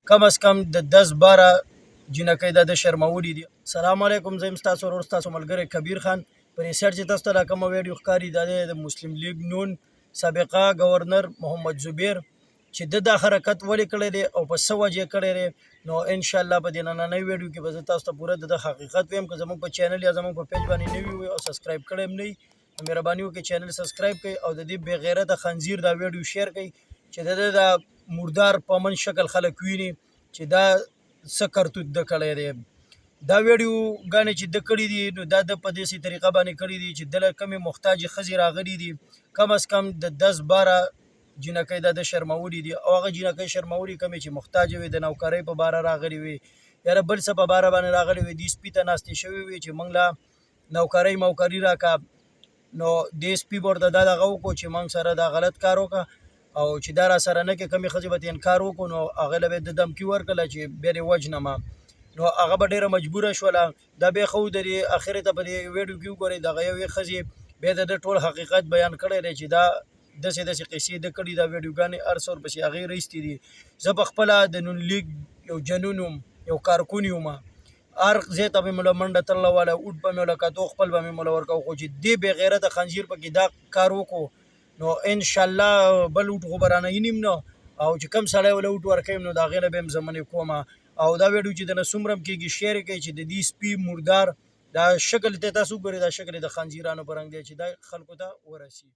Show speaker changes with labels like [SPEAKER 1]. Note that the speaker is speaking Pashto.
[SPEAKER 1] کم از کم د 10-12 جنکۍ دا د شرمولي دي. سلام علیکم، زه یم ستاسو ورور ستاسو ملګری کبیر خان. په ریسرچ چې تاسو ته دا کومه ویډیو ښکاري دا دی د مسلم لیگ نون سابقه گورنر محمد زبیر چې د دا حرکت ولې کړی دی او په څه وجې کړی دی. نو انشاءالله په دې نننۍ ویډیو کې به زه تاسو ته پوره د حقیقت ویم. که زموږ په چینل یا زموږ په پیج باندې نوي وي او سبسکرایب کړی هم نه وي نو مهرباني وکړئ چینل سبسکرایب کړئ او د دې بې غیرته خنزیر دا ویډیو شیر کړئ چې د دا مردار په من شکل خلک ویني چې دا څه کرتوت د کړی دی. دا ویډیو ګانې چې د کړي دي نو دا د په داسې طریقه باندې کړي دي چې دله کمې محتاجې ښځې راغلي دي، کم از کم د 10-12 جنکۍ دا د شرمولي دي او هغه جنکۍ شرمولي کمې چې محتاجې وي د نوکرۍ په باره راغلي وي یا د بل څه په باره باندې راغلي وي. دې سپي ته ناستې شوي وي چې موږ له نوکرۍ موکري راکړه. نو دې سپي به ورته دا دغه وکړو چې موږ سره دا غلط کار وکړه او چې دا را سره نه کې کمې ښځې به ته انکار وکړو نو هغې له به د دمکي ورکړله چې بیا دې وجنمه. نو هغه به ډېره مجبوره شوله. دا بیا ښه ودرې اخرې ته په دې ویډیو کې وګورئ دغه یوې ښځې بیا د ټول حقیقت بیان کړی دی چې دا داسې قصې د کړي دا ویډیوګانې هر څه ورپسې هغې رایستې دي. زه په خپله د نون لیګ یو جنون یم، یو کارکون یم، هر ځای ته به مې له منډه تلله واله اوټ به مې له کتو خپل به مې له ورکو. خو چې دې بې غیرته خنزیر پکې دا کار وکړو نو انشاءالله بل اوټ خو به رانه وینیم نه او چې کم سړی وله اوټ ورکویم نو د هغې نه به هم زه منې کومه. او دا ویډیو چې دنه څومره هم کېږي شیر یې کوئ چې د دې سپي مردار دا شکل ته تاسو وګورئ، دا شکل د خنزیرانو په رنګ دی چې دا خلکو ته ورسي.